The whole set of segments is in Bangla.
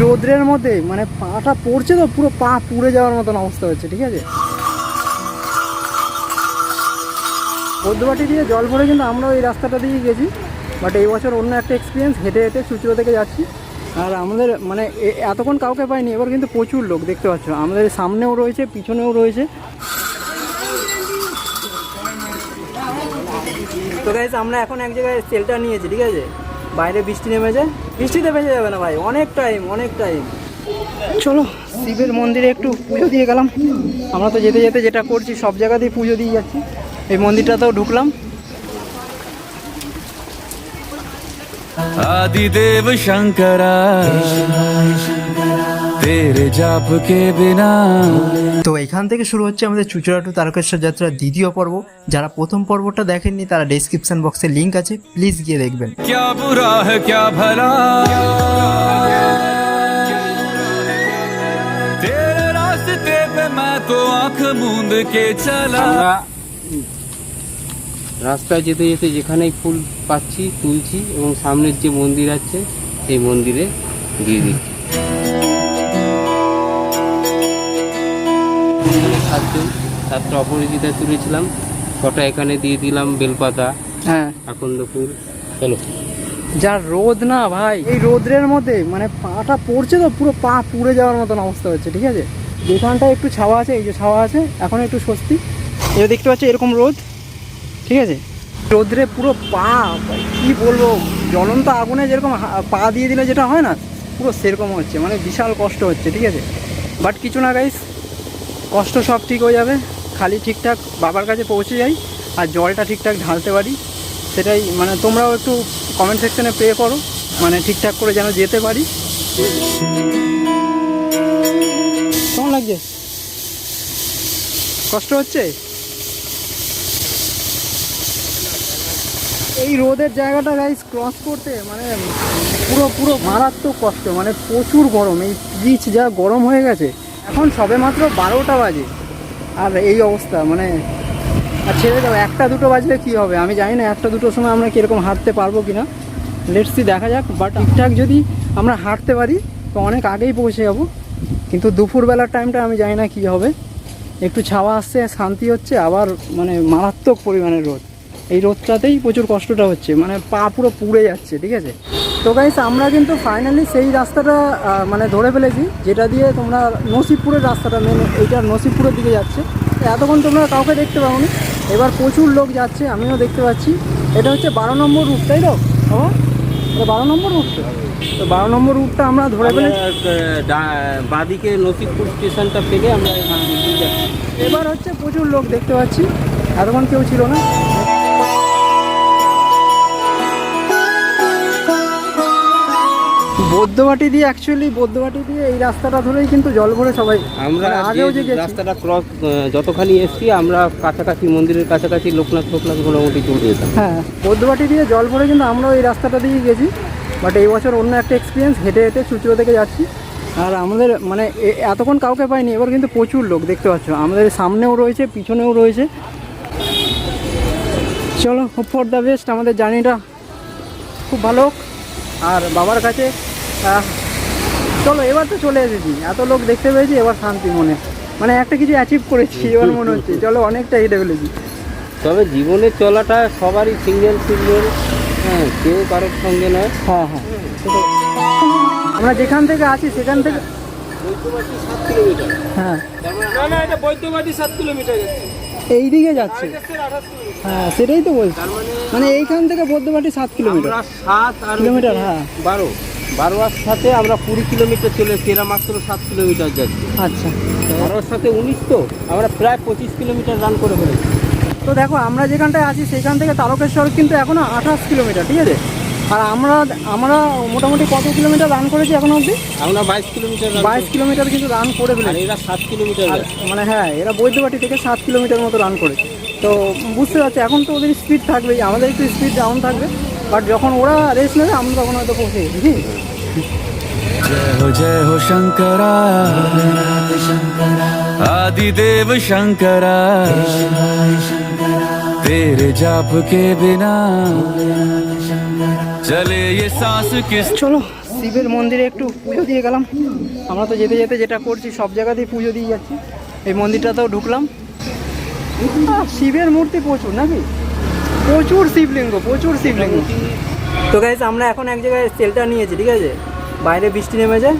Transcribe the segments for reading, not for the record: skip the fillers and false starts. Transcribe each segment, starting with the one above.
রোদ্রের মধ্যে মানে পাটা পড়ছে তো পুরো পা পুড়ে যাওয়ার মতন অবস্থা হচ্ছে, ঠিক আছে। বদ্ধবাটি দিয়ে জল ভরে কিন্তু আমরাও এই রাস্তাটা দিয়ে গেছি, বাট এই বছর অন্য একটা এক্সপিরিয়েন্স, হেঁটে হেঁটে চুচড়ো থেকে যাচ্ছি। আর আমাদের মানে এতক্ষণ কাউকে পাইনি, এবার কিন্তু প্রচুর লোক দেখতে পাচ্ছ, আমাদের সামনেও রয়েছে পিছনেও রয়েছে। তো গাইস আমরা এখন এক জায়গায় শেল্টার নিয়েছি, ঠিক আছে। বাইরে বৃষ্টি নেমেছে, বৃষ্টিতে ভেসে যাবে না ভাই, অনেক টাইম অনেক টাইম। চলো শিবের মন্দিরে একটু পুজো দিয়ে গেলাম। আমরা তো যেতে যেতে যেটা করছি সব জায়গাতেই পুজো দিয়ে যাচ্ছি। এই মন্দিরটাতেও ঢুকলাম। आदिदेव शंकरा तेरे जाप के बिना। তো এখান থেকে শুরু হচ্ছে আমাদের চুচড়া টু তারকেশ্বর যাত্রার দ্বিতীয় পর্ব। যারা প্রথম পর্বটা দেখেননি তারা ডেসক্রিপশন বক্সে লিংক আছে, প্লিজ গিয়ে দেখবেন। क्या बुरा है क्या भला तेरे रास्ते पे मैं तो आंख मूंद के चला। রাস্তায় যেতে যেতে যেখানেই ফুল পাচ্ছি তুলছি এবং সামনের যে মন্দির আছে সেই মন্দিরে দিয়ে দিচ্ছি। সাতটা অপরাজিতায় তুলেছিলাম, 6টা এখানে দিয়ে দিলাম বেলপাতা, হ্যাঁ আকন্দ ফুল। চলো। যা রোদ না ভাই, এই রোদ্রের মধ্যে মানে পাটা পড়ছে তো পুরো পা পুড়ে যাওয়ার মতন অবস্থা হচ্ছে, ঠিক আছে। যেখানটায় একটু ছাওয়া আছে, এই যে ছাওয়া আছে, এখন একটু স্বস্তি। এই দেখতে পাচ্ছি এরকম রোদ, ঠিক আছে। রোদ্রে পুরো পা কি বলবো, জ্বলন্ত আগুনে যেরকম পা দিয়ে দিলে যেটা হয় না, পুরো সেরকম হচ্ছে, মানে বিশাল কষ্ট হচ্ছে, ঠিক আছে। বাট কিছু না গাইস, কষ্ট সব ঠিক হয়ে যাবে, খালি ঠিকঠাক বাবার কাছে পৌঁছে যাই আর জলটা ঠিকঠাক ঢালতে পারি, সেটাই। মানে তোমরাও একটু কমেন্ট সেকশনে প্রে করো, মানে ঠিকঠাক করে যেন যেতে পারি। কেমন লাগছে? কষ্ট হচ্ছে? এই রোদের জায়গাটা গাইস ক্রস করতে মানে পুরো পুরো মারাত্মক কষ্ট, মানে প্রচুর গরম। এই পিচ যা গরম হয়ে গেছে। এখন সবে মাত্র 12টা বাজে আর এই অবস্থা, মানে আর ছেড়ে যাবো 1টা 2টো বাজলে কী হবে আমি জানি না। 1টা 2টোর সময় আমরা কীরকম হাঁটতে পারবো কি না, লেটস সি, দেখা যাক। বাট ঠিকঠাক যদি আমরা হাঁটতে পারি তো অনেক আগেই পৌঁছে যাবো, কিন্তু দুপুরবেলার টাইমটা আমি জানি না কী হবে। একটু ছাওয়া আসছে, শান্তি হচ্ছে, আবার মানে মারাত্মক পরিমাণের রোদ। এই রোদটাতেই প্রচুর কষ্টটা হচ্ছে, মানে পা পুরো পুড়ে যাচ্ছে, ঠিক আছে। তো গাইস আমরা কিন্তু ফাইনালি সেই রাস্তাটা মানে ধরে ফেলেছি, যেটা দিয়ে তোমরা নসিবপুরের রাস্তাটা, মেন এইটা নসিবপুরের দিকে যাচ্ছে। এতক্ষণ তোমরা কাউকে দেখতে পাওনি, এবার প্রচুর লোক যাচ্ছে, আমিও দেখতে পাচ্ছি। এটা হচ্ছে 12 নম্বর রুট, তাই তো? ও এটা 12 নম্বর রুট। তো 12 নম্বর রুটটা আমরা ধরে ফেলেছি। বাদিকে নসিবপুর স্টেশনটা পেলে আমরা এখানে যাচ্ছি। এবার হচ্ছে প্রচুর লোক দেখতে পাচ্ছি, এতক্ষণ কেউ ছিল না। বদ্ধবাটি দিয়ে এই রাস্তাটা ধরেই কিন্তু জল ভরে সবাই আমরা আগেও যে রাস্তাটা ক্রস যতখানি এসছি আমরা কাছাকাছি মন্দিরের কাছাকাছি লোকনাথ মোটামুটি চলে যেতাম। হ্যাঁ, বদ্ধবাটি দিয়ে জল ভরে কিন্তু আমরাও এই রাস্তাটা দিয়ে গেছি, বাট এই বছর অন্য একটা এক্সপিরিয়েন্স, হেঁটে হেঁটে চুচড়ো থেকে যাচ্ছি। আর আমাদের মানে এতক্ষণ কাউকে পাইনি, এবার কিন্তু প্রচুর লোক দেখতে পাচ্ছ, আমাদের সামনেও রয়েছে পিছনেও রয়েছে। চলো, হোপ ফর দ্য বেস্ট, আমাদের জার্নিটা খুব ভালো হোক। আর বাবার কাছে চলো, এবার তো চলে এসেছি, এত লোক দেখতে পেয়েছি, এবার শান্তি মনে, মানে একটা কিছু অ্যাচিভ করেছি এবার মনে হচ্ছে। চলো, অনেকটা হেঁটে ফেলেছি। তবে জীবনের চলাটা সবারই সিঙ্গেল, হ্যাঁ, কেউ কারোর সঙ্গে নয়। হ্যাঁ হ্যাঁ, আমরা যেখান থেকে আছি সেখান থেকে বৈদ্যবাটি 7 কিলোমিটার। হ্যাঁ, না এটা বৈদ্যবাটি 7 কিলোমিটার যাচ্ছে, এই দিকে যাচ্ছে। হ্যাঁ, সেটাই তো বলছি, মানে এইখান থেকে বদ্ধবাটি 7 কিলোমিটার। আমরা 7 আর কিলোমিটার, হ্যাঁ 12 আর সাথে আমরা 20 কিলোমিটার চলে এসেছি, এরা মাত্র 7 কিলোমিটার যাচ্ছে। আচ্ছা, 12 সাথে 19, তো আমরা প্রায় 25 কিলোমিটার রান করে ফেলেছি। তো দেখো আমরা যেখানটায় আছি সেখান থেকে তারকেশ্বর কিন্তু এখনও 28 কিলোমিটার, ঠিক আছে। আর আমরা মোটামুটি কত কিলোমিটার রান করেছি এখনো অবধি? আমরা 22 কিলোমিটার 22 কিলোমিটার কিন্তু রান করে ফেলেছি। এরা 7 কিলোমিটার, মানে হ্যাঁ, এরা বৈদ্যবাটি থেকে 7 কিলোমিটার মতো রান করেছে। তো বুঝতে পারছি এখন তো ওদের স্পিড থাকবেই, আমাদের একটু স্পিড ডাউন থাকবে, বাট যখন ওরা রেস্ট নেবে আমরা তখন হয়তো পৌঁছে গেছি। जय हो शंकरा आदिदेव शंकरा तेरे जाप के बिना चले ये सांस किस। চলো, শিবের মন্দিরে একটু পুজো দিয়ে গেলাম। আমরা তো যেতে যেতে যেটা করছি সব জায়গাতেই পুজো দিয়ে যাচ্ছি। এই মন্দিরটাতেও ঢুকলাম। শিবের মূর্তি প্রচুর নাকি, প্রচুর শিবলিঙ্গ, প্রচুর শিবলিঙ্গ। তো গাইস আমরা এখন এক জায়গায় সেলটা নিয়েছি, ঠিক আছে? বাইরে বৃষ্টি নেমেছে,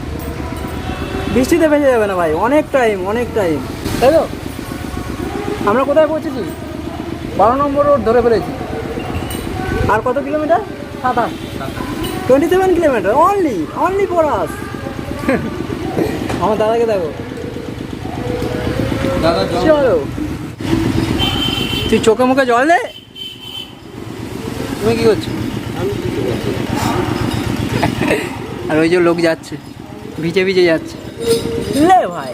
বৃষ্টিতে ভেসে যাবে না ভাই, অনেক টাইম, অনেক টাইম, তাই তো? আমরা কোথায় পৌঁছেছি? 12 নম্বর রোড ধরে ফেলেছি। আর কত kilometre? 27, 27 kilometre only for us. আমার দাদাকে দেখো, চলো। তুই চোখে মুখে জল দে। তুমি কি করছো? আর ওই যে লোক যাচ্ছে, ভিজে ভিজে যাচ্ছে। লে ভাই,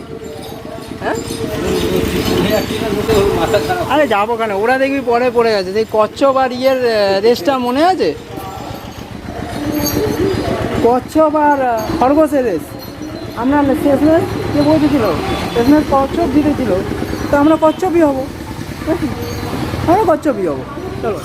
হ্যাঁ? আরে যাবো কেন, ওরা দেখবি পরে পড়ে গেছে। সেই কচ্ছপ আর ইয়ের রেসটা মনে আছে? কচ্ছপ আর খরগোশের রেস। আমরা শেষমেশ কে বলতেছিল, শেষমেশ কচ্ছপ জিতেছিল, তো আমরা কচ্ছপই হবো, আমরা কচ্ছপই হবো। চলো।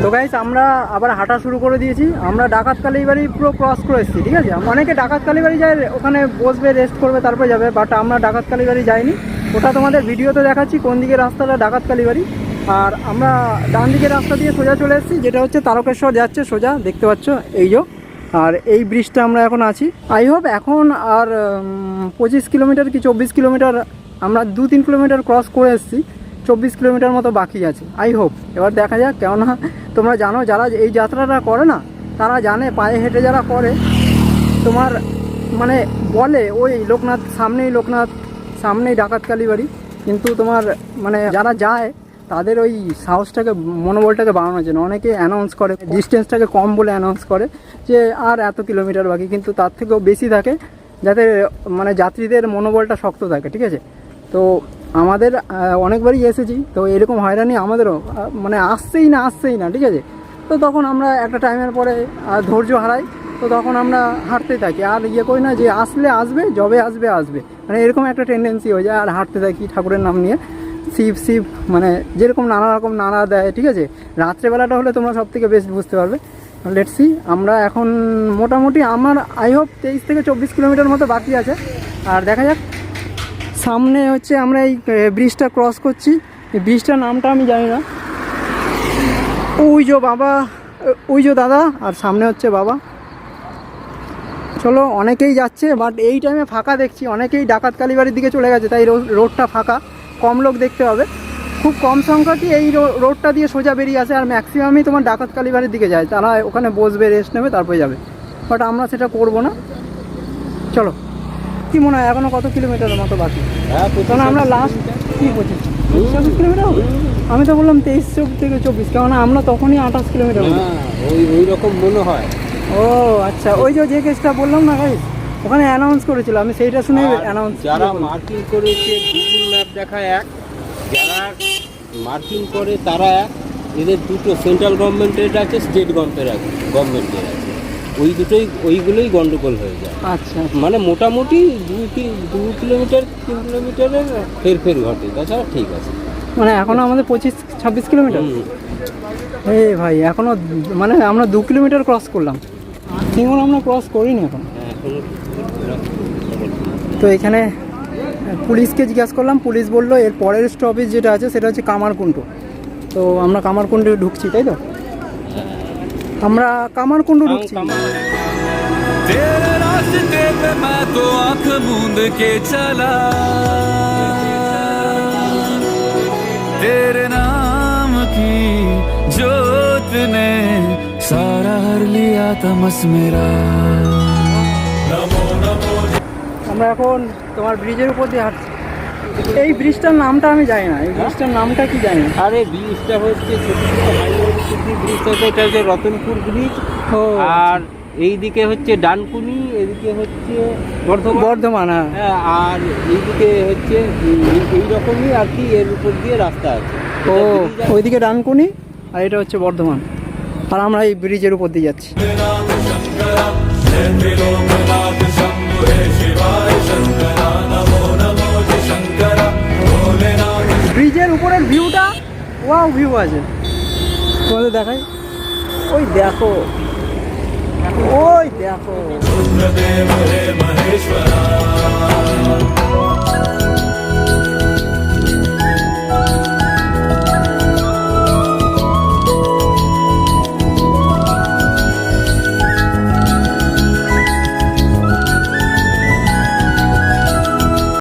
তো গাইস আমরা আবার হাঁটা শুরু করে দিয়েছি। আমরা ডাকাত কালীবাড়ি পুরো ক্রস করে এসেছি, ঠিক আছে? অনেকে ডাকাত কালীবাড়ি যায়, ওখানে বসবে, রেস্ট করবে, তারপরে যাবে। বাট আমরা ডাকাত কালীবাড়ি যাইনি। ওটা তোমাদের ভিডিওতে দেখাচ্ছি কোন দিকে রাস্তাটা ডাকাত কালীবাড়ি। আর আমরা ডান দিকের রাস্তা দিয়ে সোজা চলে এসেছি, যেটা হচ্ছে তারকেশ্বর যাচ্ছে সোজা, দেখতে পাচ্ছ এই যে। আর এই ব্রিজটা আমরা এখন আছি। আই হোপ এখন আর 25 কিলোমিটার কি 24 কিলোমিটার, আমরা 2-3 কিলোমিটার ক্রস করে এসেছি, 24 কিলোমিটার মতো বাকি আছে। আই হোপ এবার দেখা যাক। কেননা তোমরা জানো, যারা এই যাত্রাটা করে না তারা জানে, পায়ে হেঁটে যারা করে তোমার মানে বলে ওই লোকনাথ সামনেই ডাকাত কালীবাড়ি, কিন্তু তোমার মানে যারা যায় তাদের ওই সাহসটাকে, মনোবলটাকে বাড়ানোর জন্য অনেকে অ্যানাউন্স করে, ডিস্টেন্সটাকে কম বলে অ্যানাউন্স করে যে আর এত কিলোমিটার বাকি, কিন্তু তার থেকেও বেশি থাকে, যাতে মানে যাত্রীদের মনোবলটা শক্ত থাকে, ঠিক আছে? তো আমাদের অনেকবারই এসেছি, তো এরকম হয়রানি আমাদেরও মানে আসছেই না, ঠিক আছে? তো তখন আমরা একটা টাইমের পরে ধৈর্য হারাই, তো তখন আমরা হাঁটতে থাকি, আর ইয়ে করি না যে আসলে আসবে, যবে আসবে, মানে এরকম একটা টেন্ডেন্সি হয়ে যায়। আর হাঁটতে থাকি ঠাকুরের নাম নিয়ে, শিব মানে যেরকম নানা রকম নাড়া দেয়, ঠিক আছে? রাত্রেবেলাটা হলে তোমরা সব থেকে বেস্ট বুঝতে পারবে। লেটস সি, আমরা এখন মোটামুটি আমার আই হোপ 23 থেকে 24 কিলোমিটার মতো বাকি আছে। আর দেখা যাক। সামনে হচ্ছে আমরা এই ব্রিজটা ক্রস করছি, এই ব্রিজটার নামটা আমি জানি না। ওই যে বাবা, ওই যে দাদা, আর সামনে হচ্ছে বাবা। চলো, অনেকেই যাচ্ছে, বাট এই টাইমে ফাঁকা দেখছি, অনেকেই ডাকাত কালীবাড়ির দিকে চলে গেছে, তাই রোডটা ফাঁকা, কম লোক দেখতে হবে। খুব কম সংখ্যকই এই রোডটা দিয়ে সোজা বেরিয়ে আসে, আর ম্যাক্সিমামই তোমার ডাকাত কালীবাড়ির দিকে যায়, তারা ওখানে বসবে, রেস্ট নেবে, তারপরে যাবে। বাট আমরা সেটা করব না। চলো, কি মনে হয় এখনো কত কিলোমিটারের মতো বাকি? কারণ আমরা লাস্ট কি 25 কিলোমিটার হবে। আমি তো বললাম 23 থেকে 24, কেননা আমরা তখনই 28 কিলোমিটার। ওই রকম মনে হয়। ও আচ্ছা, ওই যে কেসটা বললাম না ভাই, ওখানে অ্যানাউন্স করেছিল, আমি সেইটা শুনে অ্যানাউন্স। যারা মার্কিং করেছে গুগল ম্যাপ দেখায় এক, যারা মার্কিং করে তারা এক। এদের দুটো সেন্ট্রাল গভর্নমেন্টের আছে, স্টেট গভর্নমেন্টের আছে, ওইগুলোই গন্ডগোল হয়ে যায়। আচ্ছা, মানে মোটামুটি 2 কিলোমিটার 3 কিলোমিটারের ফের ঘটে, তাছাড়া ঠিক আছে। মানে এখনো আমাদের 25-26 কিলোমিটার। এই ভাই এখনো মানে আমরা 2 কিলোমিটার ক্রস করলাম, সিঙ্গল আমরা ক্রস করিনি এখন। তো এখানে পুলিশকে জিজ্ঞাসা করলাম, পুলিশ বললো এর পরের স্টপেজ যেটা আছে সেটা হচ্ছে কামারকুণ্ড। তো আমরা কামারকুণ্ডে ঢুকছি, তাই তো? আমরা কামারকুণ্ড ঢুকছি। तेरे रास्ते पे मैं तो आंख मूंद के चला, तेरे नाम की जोत ने सारा हर लिया तमस मेरा। আমরা এখন তোমার ব্রিজের উপর দিয়ে হাঁটছি। এই ব্রিজটার নামটা আমি জানি না, এই ব্রিজটার নামটা কি জানি না। আরে ব্রিজটা হচ্ছে ছোট হাইওয়ে ব্রিজটা, এটা হচ্ছে রতনপুর ব্রিজ। আর এইদিকে হচ্ছে ডানকুনি, এদিকে হচ্ছে বর্ধমান। হ্যাঁ, আর এইদিকে হচ্ছে এইরকমই আর কি, এর উপর দিয়ে রাস্তা আছে। ও ওইদিকে ডানকুনি আর এটা হচ্ছে বর্ধমান, আর আমরা এই ব্রিজের উপর দিয়ে যাচ্ছি। ব্রিজের উপরের ভিউটা ওয়াও ভিউ আছে, তোমাদের দেখাই। ওই দেখো, ওই দেখো। महेश्वरा